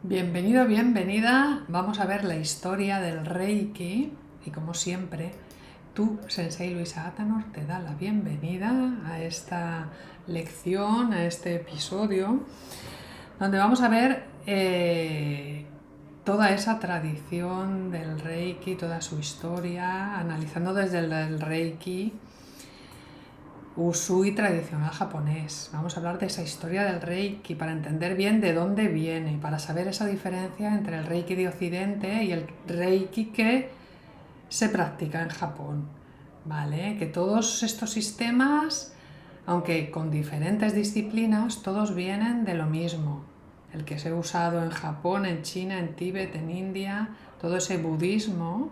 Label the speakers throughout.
Speaker 1: Bienvenido, bienvenida. Vamos a ver la historia del Reiki y como siempre, tu Sensei Luisa Atanor te da la bienvenida a esta lección, a este episodio, donde vamos a ver toda esa tradición del Reiki, toda su historia, analizando desde el Reiki Usui tradicional japonés. Vamos a hablar de esa historia del Reiki para entender bien de dónde viene, para saber esa diferencia entre el Reiki de Occidente y el Reiki que se practica en Japón. ¿Vale? Que todos estos sistemas, aunque con diferentes disciplinas, todos vienen de lo mismo. El que se ha usado en Japón, en China, en Tíbet, en India, todo ese budismo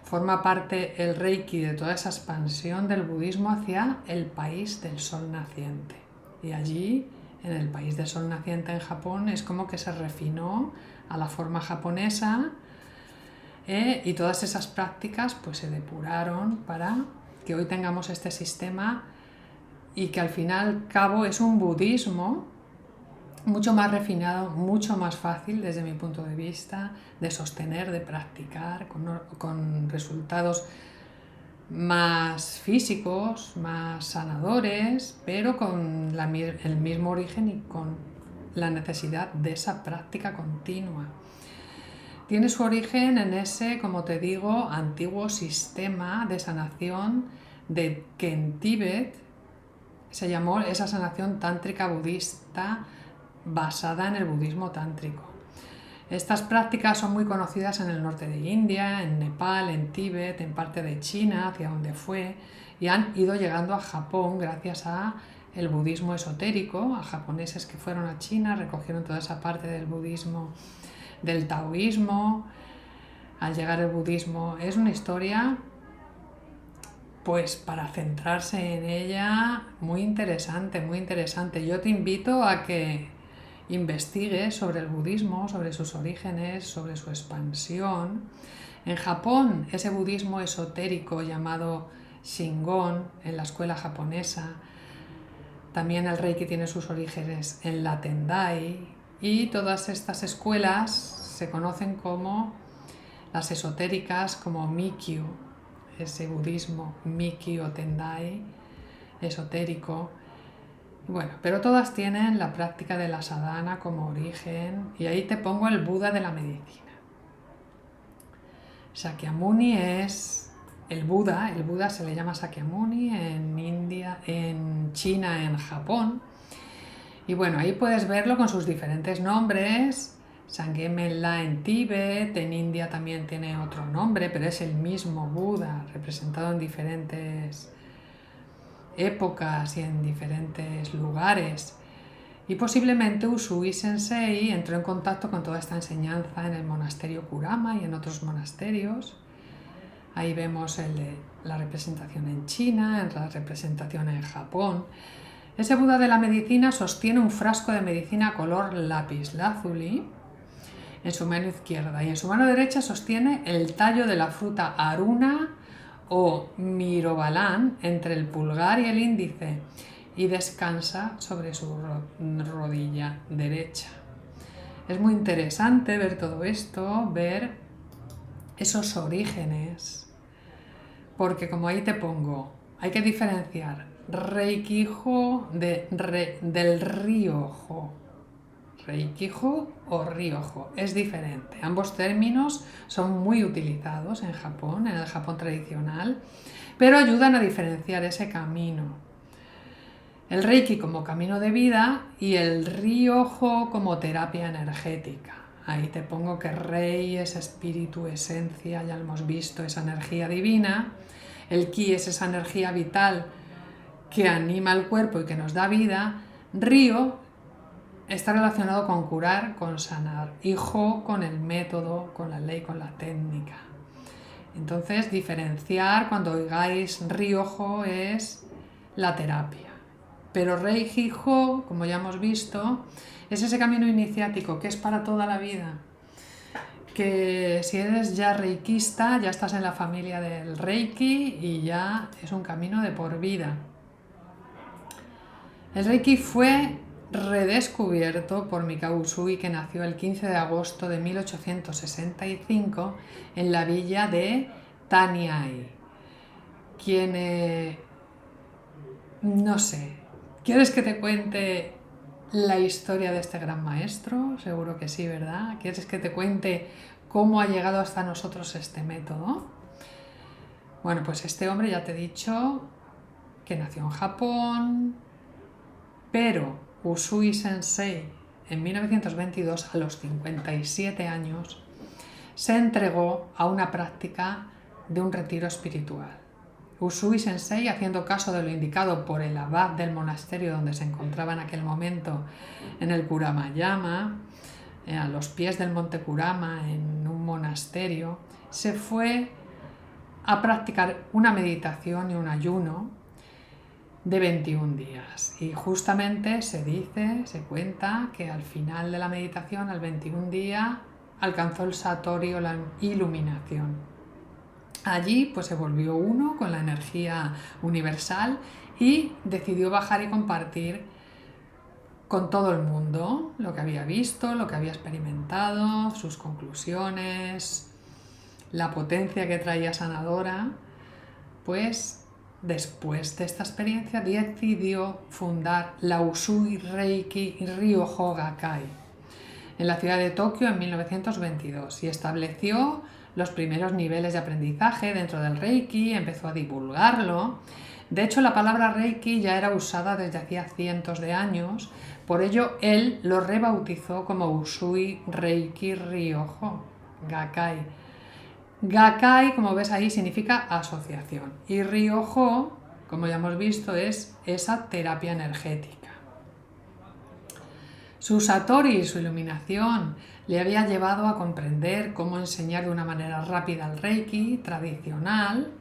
Speaker 1: forma parte el Reiki de toda esa expansión del budismo hacia el país del sol naciente. Y allí, en el país del sol naciente en Japón, es como que se refinó a la forma japonesa y todas esas prácticas pues se depuraron para que hoy tengamos este sistema y que al final y al cabo es un budismo mucho más refinado, mucho más fácil desde mi punto de vista de sostener, de practicar, con resultados más físicos, más sanadores, pero con el mismo origen y con la necesidad de esa práctica continua. Tiene su origen en ese, como te digo, antiguo sistema de sanación que en Tíbet se llamó esa sanación tántrica budista basada en el budismo tántrico. Estas prácticas son muy conocidas en el norte de India, en Nepal, en Tíbet, en parte de China, hacia donde fue, y han ido llegando a Japón gracias a el budismo esotérico, a japoneses que fueron a China, recogieron toda esa parte del budismo, del taoísmo. Al llegar el budismo es una historia, pues para centrarse en ella, muy interesante, muy interesante. Yo te invito a que investigues sobre el budismo, sobre sus orígenes, sobre su expansión. En Japón, ese budismo esotérico llamado Shingon, en la escuela japonesa, también el Reiki tiene sus orígenes en la Tendai, y todas estas escuelas se conocen como las esotéricas, como Mikyu, ese budismo Mikyu o Tendai esotérico. Bueno, pero todas tienen la práctica de la sadhana como origen, y ahí te pongo el Buda de la medicina. Shakyamuni es el Buda se le llama Shakyamuni en India, en China, en Japón. Y bueno, ahí puedes verlo con sus diferentes nombres. Sangemenla en Tíbet, en India también tiene otro nombre, pero es el mismo Buda representado en diferentes épocas y en diferentes lugares. Y posiblemente Usui Sensei entró en contacto con toda esta enseñanza en el monasterio Kurama y en otros monasterios. Ahí vemos la representación en China, en la representación en Japón. Ese Buda de la medicina sostiene un frasco de medicina color lapislázuli en su mano izquierda, y en su mano derecha sostiene el tallo de la fruta aruna o mirobalán entre el pulgar y el índice, y descansa sobre su rodilla derecha. Es muy interesante ver todo esto, ver esos orígenes, porque como ahí te pongo, hay que diferenciar Reikijo del Ryojo. Reikijo o Ryojo es diferente. Ambos términos son muy utilizados en Japón, en el Japón tradicional, pero ayudan a diferenciar ese camino. El Reiki como camino de vida y el Ryojo como terapia energética. Ahí te pongo que Rei es espíritu, esencia, ya lo hemos visto, esa energía divina. El Ki es esa energía vital que anima el cuerpo y que nos da vida. Ryo está relacionado con curar, con sanar, y Jo con el método, con la ley, con la técnica. Entonces, diferenciar cuando oigáis Ryojo es la terapia. Pero Reiki-Jo, como ya hemos visto, es ese camino iniciático que es para toda la vida. Que si eres ya reikista, ya estás en la familia del Reiki y ya es un camino de por vida. El Reiki fue redescubierto por Mikao Usui, que nació el 15 de agosto de 1865 en la villa de Taniai. No sé, ¿quieres que te cuente la historia de este gran maestro? Seguro que sí, ¿verdad? ¿Quieres que te cuente cómo ha llegado hasta nosotros este método? Bueno, pues este hombre, ya te he dicho que nació en Japón, pero Usui Sensei en 1922, a los 57 años, se entregó a una práctica de un retiro espiritual. Usui Sensei, haciendo caso de lo indicado por el abad del monasterio donde se encontraba en aquel momento, en el Kuramayama, a los pies del monte Kurama, en un monasterio, se fue a practicar una meditación y un ayuno de 21 días. Y justamente se cuenta que al final de la meditación, al 21 día, alcanzó el Satori o la iluminación. Allí pues se volvió uno con la energía universal y decidió bajar y compartir con todo el mundo lo que había visto, lo que había experimentado, sus conclusiones, la potencia que traía sanadora. Pues después de esta experiencia decidió fundar la Usui Reiki Ryoho Gakkai en la ciudad de Tokio en 1922 y estableció los primeros niveles de aprendizaje dentro del Reiki, empezó a divulgarlo. De hecho, la palabra Reiki ya era usada desde hacía cientos de años, por ello él lo rebautizó como Usui Reiki Ryoho Gakkai. Gakkai, como ves ahí, significa asociación y Ryoho, como ya hemos visto, es esa terapia energética. Su Satori, su iluminación, le había llevado a comprender cómo enseñar de una manera rápida el Reiki tradicional,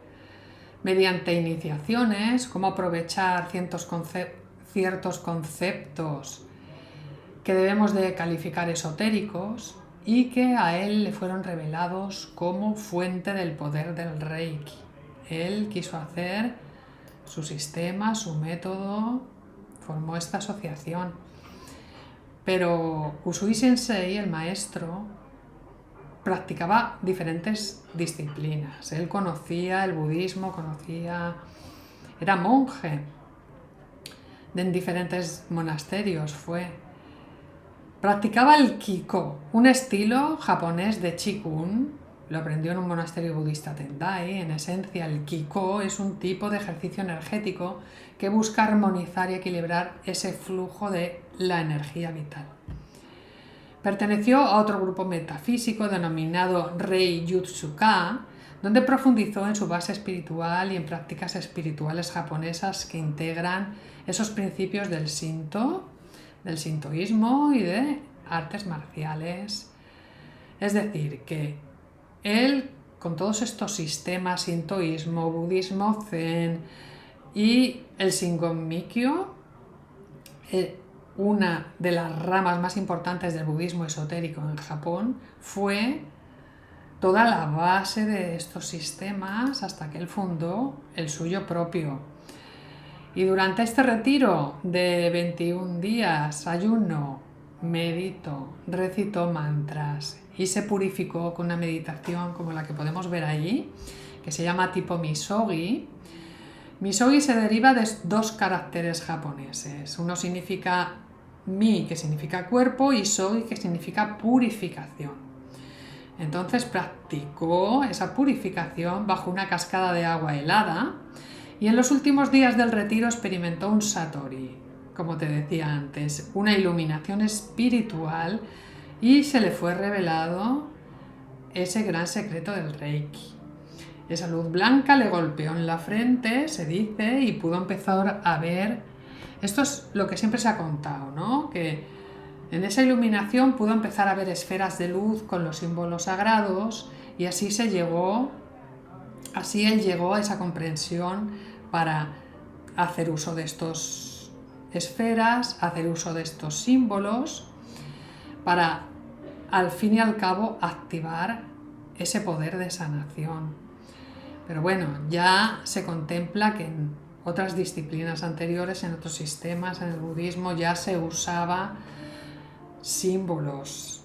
Speaker 1: mediante iniciaciones, cómo aprovechar ciertos conceptos que debemos de calificar esotéricos y que a él le fueron revelados como fuente del poder del Reiki. Él quiso hacer su sistema, su método, formó esta asociación. Pero Usui Sensei, el maestro, practicaba diferentes disciplinas. Él conocía el budismo, era monje en diferentes monasterios. Practicaba el Kiko, un estilo japonés de Qigong. Lo aprendió en un monasterio budista Tendai. En esencia, el Kiko es un tipo de ejercicio energético que busca armonizar y equilibrar ese flujo de la energía vital. Perteneció a otro grupo metafísico denominado Rei Jutsuka, donde profundizó en su base espiritual y en prácticas espirituales japonesas que integran esos principios del Shinto, del sintoísmo y de artes marciales. Es decir, que él, con todos estos sistemas, sintoísmo, budismo zen y el Shingon Mikyo, una de las ramas más importantes del budismo esotérico en Japón, fue toda la base de estos sistemas hasta que él fundó el suyo propio. Y durante este retiro de 21 días, ayuno, meditó, recitó mantras y se purificó con una meditación como la que podemos ver allí, que se llama tipo Misogi. Misogi se deriva de dos caracteres japoneses. Uno significa Mi, que significa cuerpo, y Sogi, que significa purificación. Entonces practicó esa purificación bajo una cascada de agua helada y en los últimos días del retiro experimentó un Satori, como te decía antes, una iluminación espiritual, y se le fue revelado ese gran secreto del Reiki. Esa luz blanca le golpeó en la frente, se dice, y pudo empezar a ver. Esto es lo que siempre se ha contado, ¿no? Que en esa iluminación pudo empezar a ver esferas de luz con los símbolos sagrados y así él llegó a esa comprensión para hacer uso de estas esferas, hacer uso de estos símbolos, para al fin y al cabo activar ese poder de sanación. Pero bueno, ya se contempla que otras disciplinas anteriores, en otros sistemas, en el budismo ya se usaban símbolos,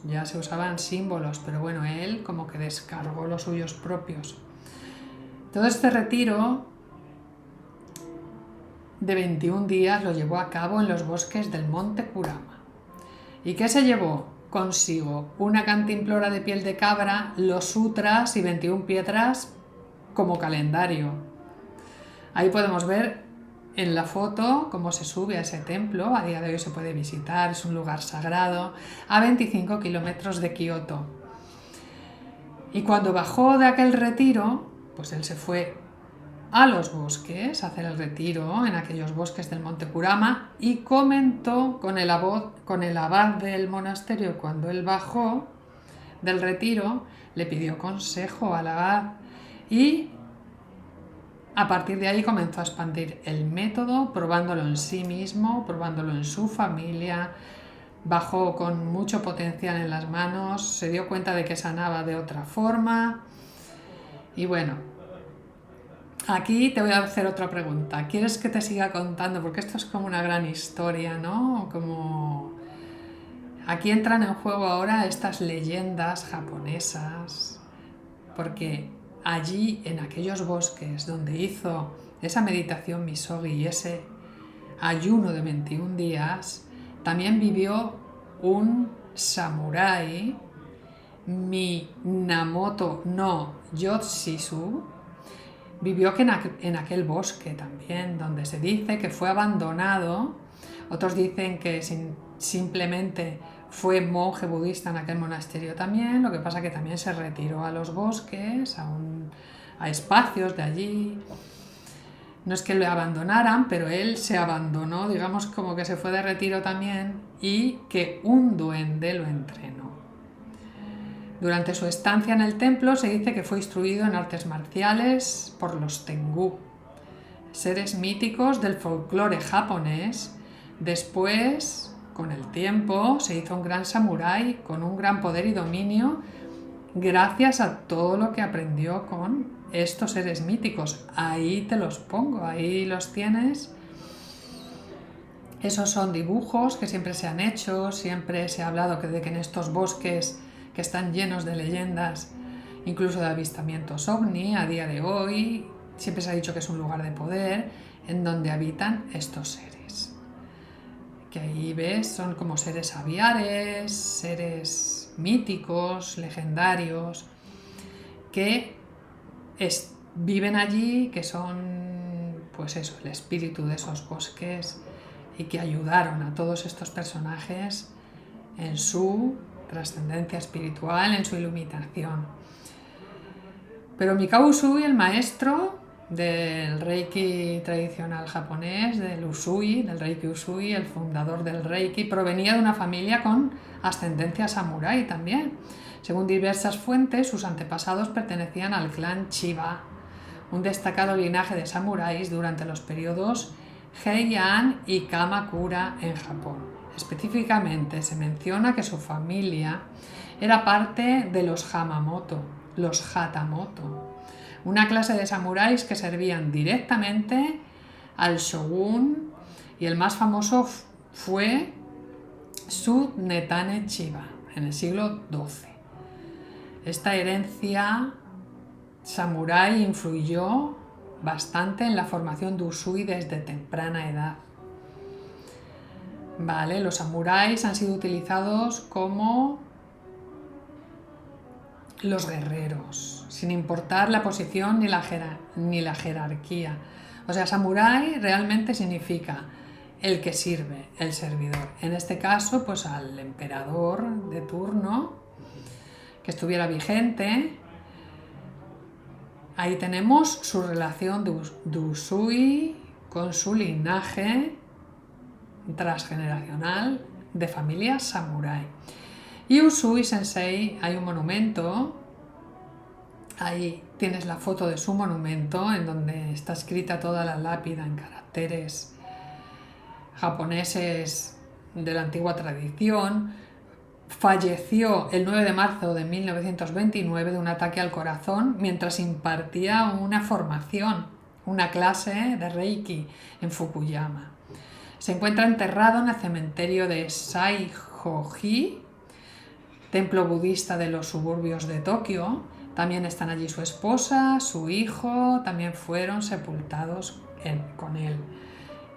Speaker 1: pero bueno, él como que descargó los suyos propios. Todo este retiro de 21 días lo llevó a cabo en los bosques del monte Kurama. ¿Y qué se llevó consigo? Una cantimplora de piel de cabra, los sutras y 21 piedras como calendario. Ahí podemos ver en la foto cómo se sube a ese templo. A día de hoy se puede visitar, es un lugar sagrado a 25 kilómetros de Kioto. Y cuando bajó de aquel retiro, pues él se fue a los bosques a hacer el retiro en aquellos bosques del monte Kurama y comentó con el abad del monasterio. Cuando él bajó del retiro, le pidió consejo al abad y a partir de ahí comenzó a expandir el método, probándolo en sí mismo, probándolo en su familia. Bajó con mucho potencial en las manos, se dio cuenta de que sanaba de otra forma. Y bueno, aquí te voy a hacer otra pregunta. ¿Quieres que te siga contando? Porque esto es como una gran historia, ¿no? Como aquí entran en juego ahora estas leyendas japonesas, porque allí en aquellos bosques donde hizo esa meditación Misogi y ese ayuno de 21 días, también vivió un samurái, Minamoto no Yoshisu. Vivió en aquel bosque también, donde se dice que fue abandonado. Otros dicen que simplemente fue monje budista en aquel monasterio también. Lo que pasa que también se retiró a los bosques, a espacios de allí. No es que lo abandonaran, pero él se abandonó, digamos como que se fue de retiro también, y que un duende lo entrenó. Durante su estancia en el templo se dice que fue instruido en artes marciales por los Tengu, seres míticos del folclore japonés. Después, con el tiempo, se hizo un gran samurái con un gran poder y dominio gracias a todo lo que aprendió con estos seres míticos. Ahí te los pongo, ahí los tienes. Esos son dibujos que siempre se han hecho, siempre se ha hablado de que en estos bosques que están llenos de leyendas, incluso de avistamientos ovni, a día de hoy, siempre se ha dicho que es un lugar de poder en donde habitan estos seres. Que ahí ves, son como seres aviares, seres míticos, legendarios, que viven allí, que son, pues eso, el espíritu de esos bosques y que ayudaron a todos estos personajes en su trascendencia espiritual, en su iluminación. Pero Mikao Usui, el maestro del Reiki tradicional japonés, del Reiki Usui, el fundador del Reiki, provenía de una familia con ascendencia samurái también. Según diversas fuentes, sus antepasados pertenecían al clan Chiba, un destacado linaje de samuráis durante los periodos Heian y Kamakura en Japón. Específicamente se menciona que su familia era parte de los Hatamoto, una clase de samuráis que servían directamente al shogun, y el más famoso fue Tsunetane Chiba en el siglo XII. Esta herencia samurái influyó bastante en la formación de Usui desde temprana edad. Vale, los samuráis han sido utilizados como los guerreros, sin importar la posición ni la jerarquía. O sea, samurái realmente significa el que sirve, el servidor. En este caso, pues al emperador de turno, que estuviera vigente. Ahí tenemos su relación de Usui con su linaje transgeneracional de familia samurái. Y Usui Sensei, hay un monumento, ahí tienes la foto de su monumento en donde está escrita toda la lápida en caracteres japoneses de la antigua tradición. Falleció el 9 de marzo de 1929 de un ataque al corazón mientras impartía una formación una clase de Reiki en Fukuyama. Se encuentra enterrado en el cementerio de Saihoji, templo budista de los suburbios de Tokio. También están allí su esposa, su hijo, también fueron sepultados con él.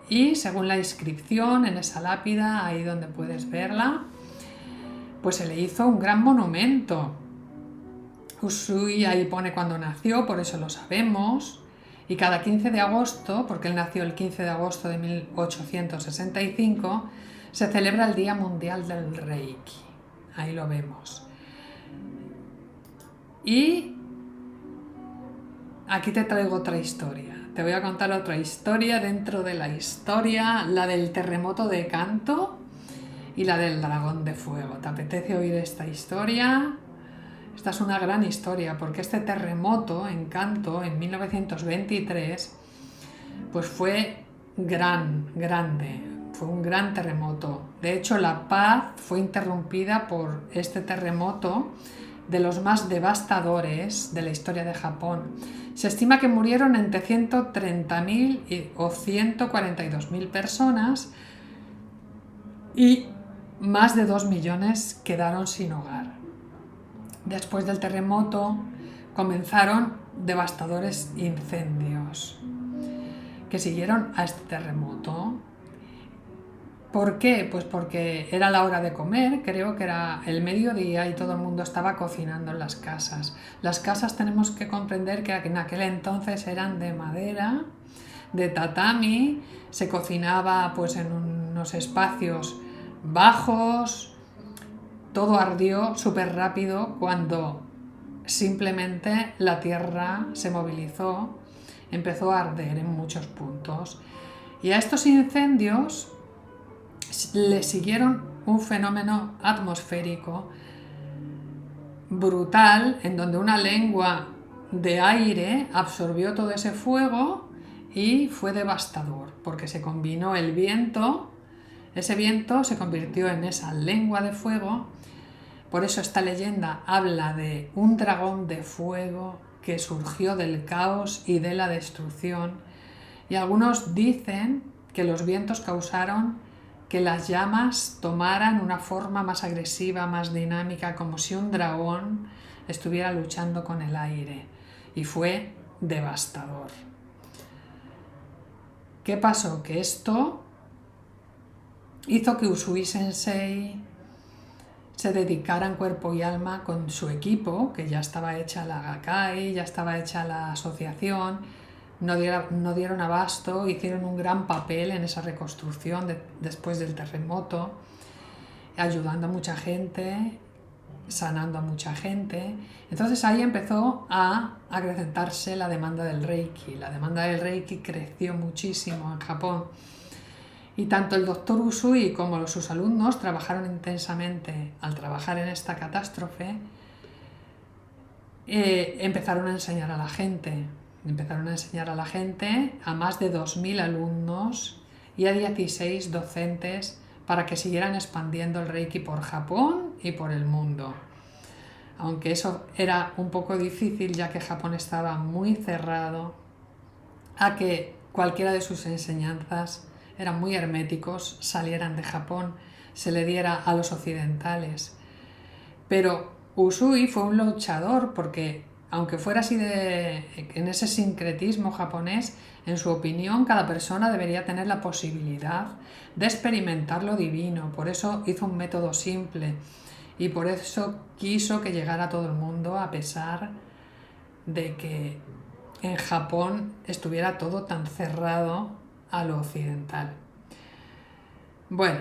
Speaker 1: Y según la inscripción en esa lápida, ahí donde puedes verla, pues se le hizo un gran monumento. Usui ahí pone cuando nació, por eso lo sabemos. Y cada 15 de agosto, porque él nació el 15 de agosto de 1865, se celebra el Día Mundial del Reiki. Ahí lo vemos. Y aquí te traigo otra historia. Te voy a contar otra historia dentro de la historia, la del terremoto de Kanto y la del dragón de fuego. ¿Te apetece oír esta historia? Esta es una gran historia porque este terremoto en Kanto en 1923 pues fue grande, fue un gran terremoto. De hecho, la paz fue interrumpida por este terremoto, de los más devastadores de la historia de Japón. Se estima que murieron entre 130.000 o 142.000 personas y más de 2 millones quedaron sin hogar. Después del terremoto comenzaron devastadores incendios que siguieron a este terremoto. ¿Por qué? Pues porque era la hora de comer, creo que era el mediodía y todo el mundo estaba cocinando en las casas. Las casas tenemos que comprender que en aquel entonces eran de madera, de tatami, se cocinaba pues en unos espacios bajos, todo ardió súper rápido cuando simplemente la tierra se movilizó, empezó a arder en muchos puntos. Y a estos incendios le siguieron un fenómeno atmosférico brutal en donde una lengua de aire absorbió todo ese fuego y fue devastador porque se combinó el viento, ese viento se convirtió en esa lengua de fuego. Por eso esta leyenda habla de un dragón de fuego que surgió del caos y de la destrucción, y algunos dicen que los vientos causaron que las llamas tomaran una forma más agresiva, más dinámica, como si un dragón estuviera luchando con el aire, y fue devastador. ¿Qué pasó? Que esto hizo que Usui Sensei se dedicara en cuerpo y alma con su equipo, que ya estaba hecha la Gakkai, ya estaba hecha la asociación, no dieron abasto, hicieron un gran papel en esa reconstrucción después del terremoto, ayudando a mucha gente, sanando a mucha gente. Entonces ahí empezó a acrecentarse la demanda del Reiki. La demanda del Reiki creció muchísimo en Japón. Y tanto el doctor Usui como sus alumnos trabajaron intensamente. Al trabajar en esta catástrofe, empezaron a enseñar a la gente. Empezaron a enseñar a la gente, a más de 2.000 alumnos y a 16 docentes para que siguieran expandiendo el Reiki por Japón y por el mundo. Aunque eso era un poco difícil, ya que Japón estaba muy cerrado a que cualquiera de sus enseñanzas, eran muy herméticos, salieran de Japón, se le diera a los occidentales. Pero Usui fue un luchador porque, aunque fuera así en ese sincretismo japonés, en su opinión cada persona debería tener la posibilidad de experimentar lo divino. Por eso hizo un método simple y por eso quiso que llegara a todo el mundo, a pesar de que en Japón estuviera todo tan cerrado a lo occidental. Bueno,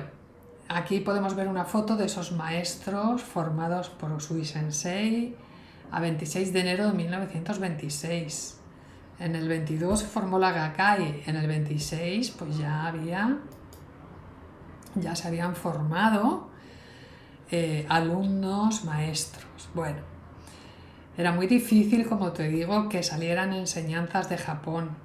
Speaker 1: aquí podemos ver una foto de esos maestros formados por Usui Sensei a 26 de enero de 1926. En el 22 se formó la Gakkai, en el 26 pues ya se habían formado alumnos, maestros. Bueno, era muy difícil, como te digo, que salieran enseñanzas de Japón.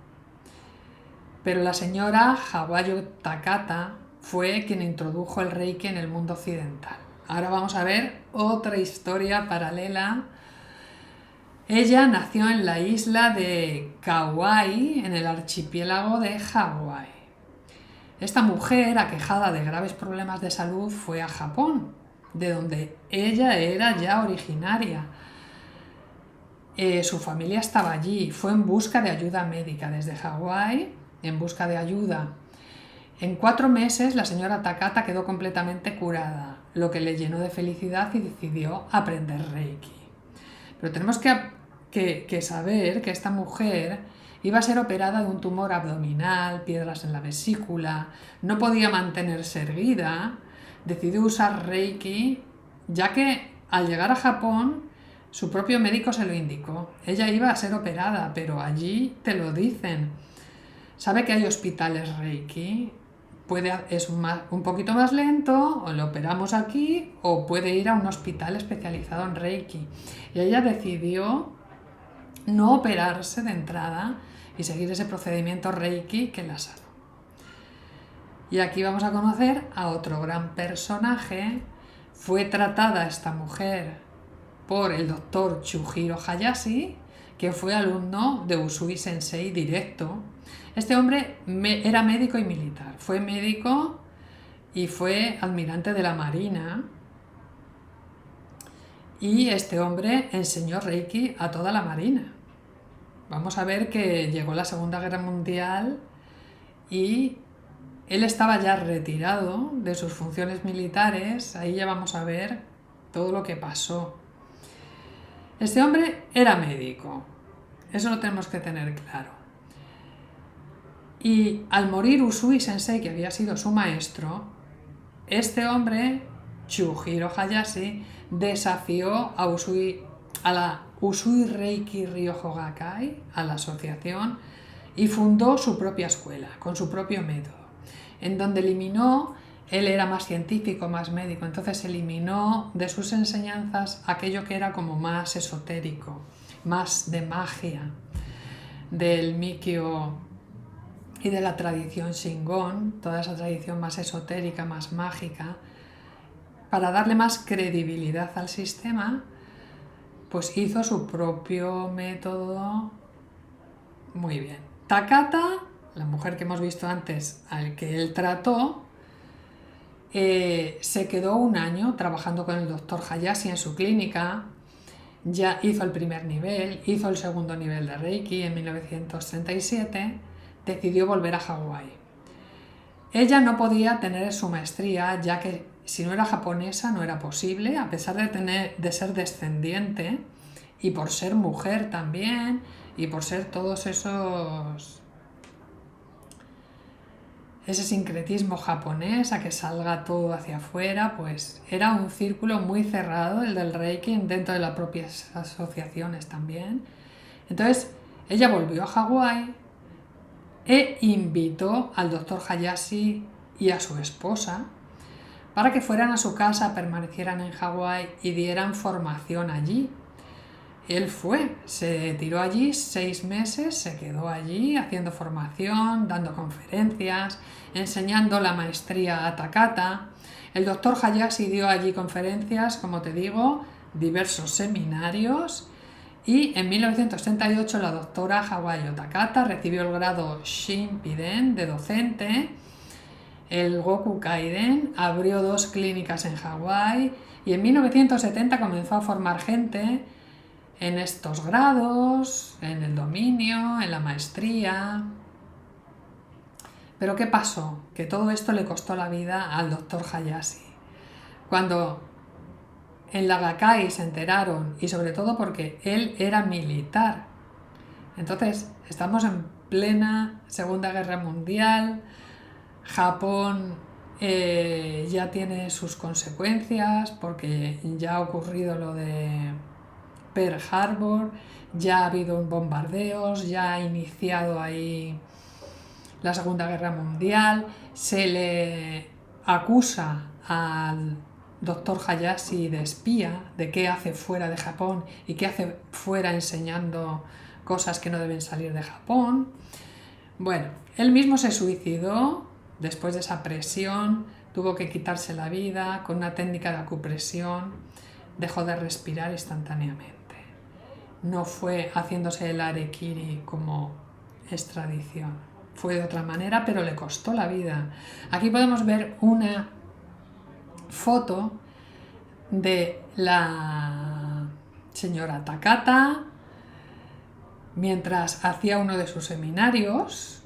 Speaker 1: Pero la señora Hawayo Takata fue quien introdujo el Reiki en el mundo occidental. Ahora vamos a ver otra historia paralela Ella nació en la isla de Kauai, en el archipiélago de Hawái. Esta mujer, aquejada de graves problemas de salud, fue a Japón, de donde ella era ya originaria. Su familia estaba allí, fue en busca de ayuda médica desde Hawái, en busca de ayuda. En 4 meses la señora Takata quedó completamente curada, lo que le llenó de felicidad y decidió aprender Reiki. Pero tenemos que saber que esta mujer iba a ser operada de un tumor abdominal, piedras en la vesícula, no podía mantenerse erguida, decidió usar Reiki, ya que al llegar a Japón su propio médico se lo indicó. Ella iba a ser operada, pero allí te lo dicen. Sabe que hay hospitales Reiki, es un poquito más lento, o lo operamos aquí, o puede ir a un hospital especializado en Reiki. Y ella decidió no operarse de entrada y seguir ese procedimiento Reiki que la sanó. Y aquí vamos a conocer a otro gran personaje. Fue tratada esta mujer por el doctor Chujiro Hayashi, que fue alumno de Usui Sensei directo. Este hombre era médico y militar. Fue médico y fue almirante de la Marina. Y este hombre enseñó Reiki a toda la Marina. Vamos a ver que llegó la Segunda Guerra Mundial y él estaba ya retirado de sus funciones militares. Ahí ya vamos a ver todo lo que pasó. Este hombre era médico, eso lo tenemos que tener claro. Y al morir Usui Sensei, que había sido su maestro, este hombre, Chujiro Hayashi, desafió a la Usui Reiki Ryoho Gakkai, a la asociación, y fundó su propia escuela, con su propio método, en donde él era más científico, más médico, entonces eliminó de sus enseñanzas aquello que era como más esotérico, más de magia, del Mikyo y de la tradición Shingon, toda esa tradición más esotérica, más mágica. Para darle más credibilidad al sistema, pues hizo su propio método muy bien. Takata, la mujer que hemos visto antes, al que él trató, se quedó 1 año trabajando con el doctor Hayashi en su clínica, ya hizo el primer nivel, hizo el segundo nivel de Reiki en 1937, decidió volver a Hawái. Ella no podía tener su maestría, ya que si no era japonesa no era posible, a pesar de ser descendiente y por ser mujer también y por ser todos ese sincretismo japonés, a que salga todo hacia afuera, pues era un círculo muy cerrado el del Reiki dentro de las propias asociaciones también. Entonces ella volvió a Hawái e invitó al doctor Hayashi y a su esposa para que fueran a su casa, permanecieran en Hawái y dieran formación allí. Él se tiró allí 6 meses, se quedó allí haciendo formación, dando conferencias, enseñando la maestría a Takata. El doctor Hayashi dio allí conferencias, como te digo, diversos seminarios, y en 1938 la doctora Hawayo Takata recibió el grado Shinpiden de docente. El Goku Kaiden abrió 2 clínicas en Hawái y en 1970 comenzó a formar gente en estos grados, en el dominio, en la maestría. Pero ¿qué pasó? Que todo esto le costó la vida al doctor Hayashi. Cuando en la Gakkai se enteraron, y sobre todo porque él era militar. Entonces, estamos en plena Segunda Guerra Mundial, Japón ya tiene sus consecuencias porque ya ha ocurrido lo de Pearl Harbor, ya ha habido bombardeos, ya ha iniciado ahí la Segunda Guerra Mundial, se le acusa al doctor Hayashi de espía, de qué hace fuera de Japón y qué hace fuera enseñando cosas que no deben salir de Japón. Bueno, él mismo se suicidó después de esa presión, tuvo que quitarse la vida con una técnica de acupresión, dejó de respirar instantáneamente. no fue haciéndose el harakiri como es tradición. Fue de otra manera, pero le costó la vida. Aquí podemos ver una foto de la señora Takata mientras hacía uno de sus seminarios.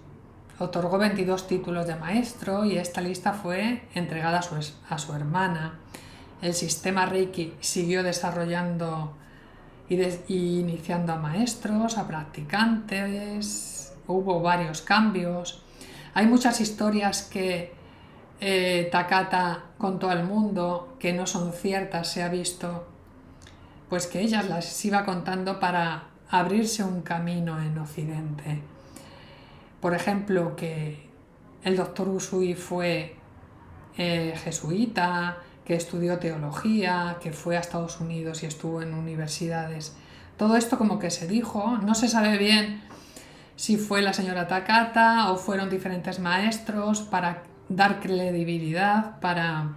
Speaker 1: Otorgó 22 títulos de maestro y esta lista fue entregada a su hermana. El sistema Reiki siguió desarrollando y iniciando a maestros, a practicantes, hubo varios cambios. Hay muchas historias que Takata contó al mundo que no son ciertas, se ha visto, pues que ella las iba contando para abrirse un camino en Occidente. Por ejemplo, que el doctor Usui fue jesuita, que estudió teología, que fue a Estados Unidos y estuvo en universidades. Todo esto como que se dijo, no se sabe bien si fue la señora Takata o fueron diferentes maestros para dar credibilidad, para...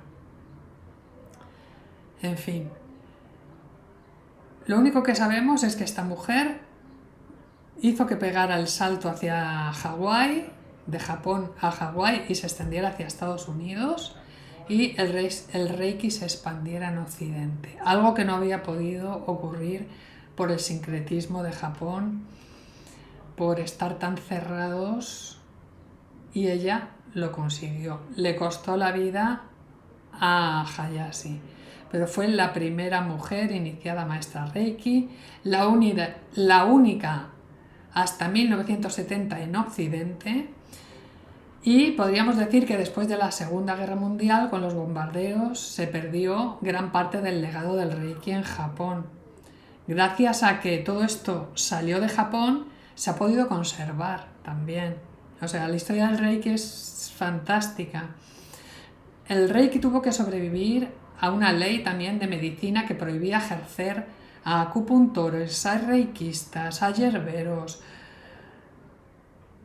Speaker 1: En fin. Lo único que sabemos es que esta mujer hizo que pegara el salto hacia Hawái, de Japón a Hawái, y se extendiera hacia Estados Unidos, y el Reiki se expandiera en Occidente, algo que no había podido ocurrir por el sincretismo de Japón, por estar tan cerrados, y ella lo consiguió. Le costó la vida a Hayashi, pero fue la primera mujer iniciada maestra Reiki, la única hasta 1970 en Occidente, y podríamos decir que después de la Segunda Guerra Mundial, con los bombardeos, se perdió gran parte del legado del Reiki en Japón. Gracias a que todo esto salió de Japón, se ha podido conservar también. O sea, la historia del Reiki es fantástica. El Reiki tuvo que sobrevivir a una ley también de medicina que prohibía ejercer a acupuntores, a reikistas, a yerberos.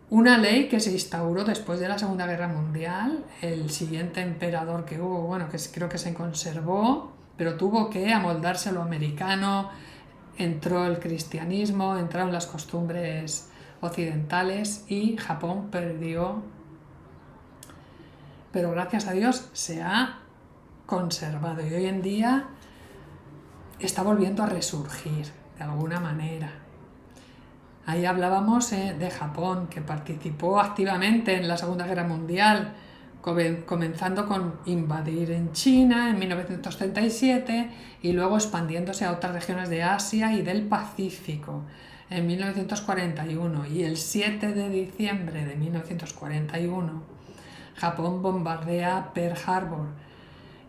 Speaker 1: Una ley que se instauró después de la Segunda Guerra Mundial. El siguiente emperador que hubo, bueno, que creo que se conservó, pero tuvo que amoldarse a lo americano. Entró el cristianismo, entraron las costumbres occidentales y Japón perdió. Pero gracias a Dios se ha conservado y hoy en día está volviendo a resurgir de alguna manera. Ahí hablábamos de Japón, que participó activamente en la Segunda Guerra Mundial, comenzando con invadir en China en 1937 y luego expandiéndose a otras regiones de Asia y del Pacífico en 1941. Y el 7 de diciembre de 1941, Japón bombardea Pearl Harbor.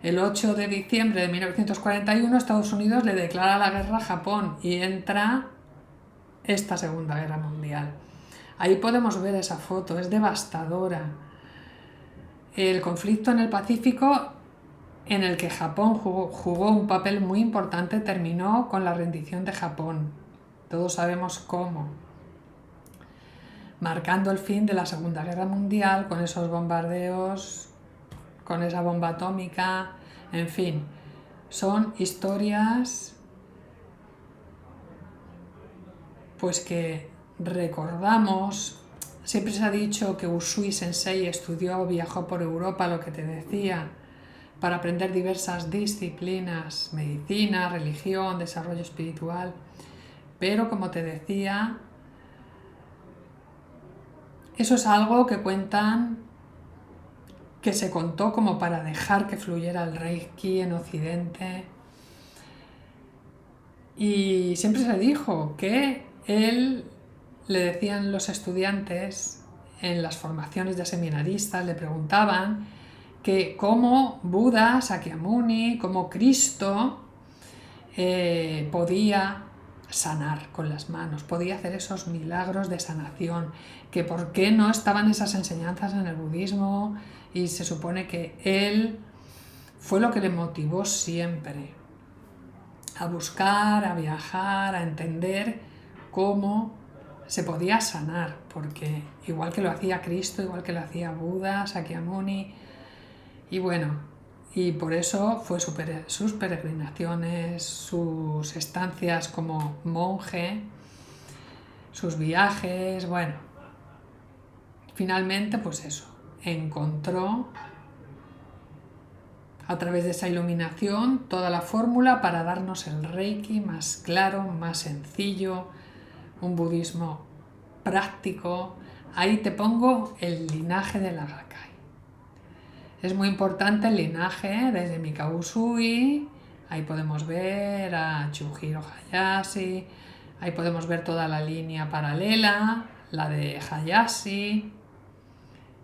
Speaker 1: El 8 de diciembre de 1941, Estados Unidos le declara la guerra a Japón y entra esta Segunda Guerra Mundial. Ahí podemos ver esa foto, es devastadora. El conflicto en el Pacífico, en el que Japón jugó un papel muy importante, terminó con la rendición de Japón. Todos sabemos cómo. Marcando el fin de la Segunda Guerra Mundial con esos bombardeos, con esa bomba atómica, en fin. Son historias pues que recordamos. Siempre se ha dicho que Usui Sensei estudió, viajó por Europa, lo que te decía, para aprender diversas disciplinas, medicina, religión, desarrollo espiritual. Pero como te decía, eso es algo que cuentan, que se contó como para dejar que fluyera el Reiki en Occidente. Y siempre se dijo que él, le decían los estudiantes en las formaciones de seminaristas, le preguntaban que cómo Buda, Sakyamuni, cómo Cristo podía sanar con las manos, podía hacer esos milagros de sanación, que por qué no estaban esas enseñanzas en el budismo, y se supone que él fue lo que le motivó siempre a buscar, a viajar, a entender cómo se podía sanar, porque igual que lo hacía Cristo, igual que lo hacía Buda, Sakyamuni, y bueno, Y por eso fue sus peregrinaciones, sus estancias como monje, sus viajes, bueno, finalmente pues eso, encontró a través de esa iluminación toda la fórmula para darnos el Reiki más claro, más sencillo, un budismo práctico. Ahí te pongo el linaje de la Gakkai. Es muy importante el linaje desde Mikao Usui. Ahí podemos ver a Chujiro Hayashi. Ahí podemos ver toda la línea paralela, la de Hayashi.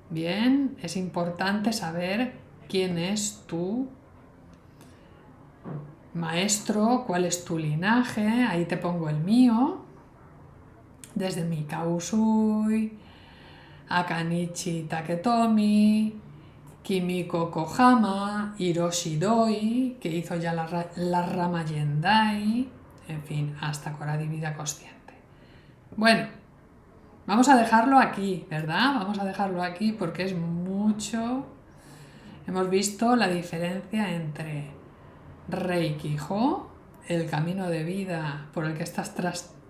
Speaker 1: Bien, es importante saber quién es tu maestro, cuál es tu linaje. Ahí te pongo el mío. Desde Mikao Usui, Akanichi Taketomi, Kimiko Kohama, Hiroshi Doi, que hizo ya la rama Yendai, en fin, hasta Kora Vida Consciente. Bueno, vamos a dejarlo aquí, ¿verdad? Vamos a dejarlo aquí porque es mucho. Hemos visto la diferencia entre Reiki Ho, el camino de vida por el que estás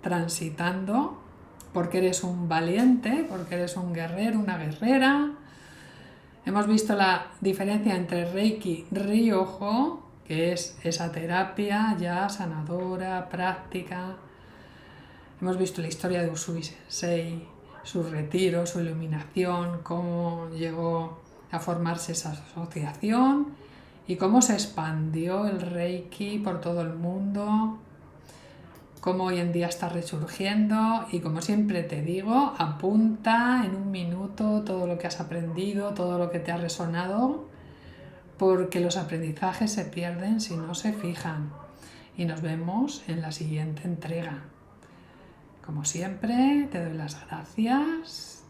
Speaker 1: transitando, porque eres un valiente, porque eres un guerrero, una guerrera. Hemos visto la diferencia entre Reiki Ryoho, que es esa terapia ya sanadora, práctica. Hemos visto la historia de Usui Sensei, su retiro, su iluminación, cómo llegó a formarse esa asociación y cómo se expandió el Reiki por todo el mundo, cómo hoy en día está resurgiendo y como siempre te digo, apunta en un minuto todo lo que has aprendido, todo lo que te ha resonado, porque los aprendizajes se pierden si no se fijan. Y nos vemos en la siguiente entrega. Como siempre, te doy las gracias,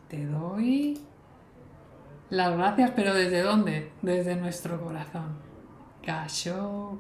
Speaker 1: pero ¿desde dónde? Desde nuestro corazón. Gasho.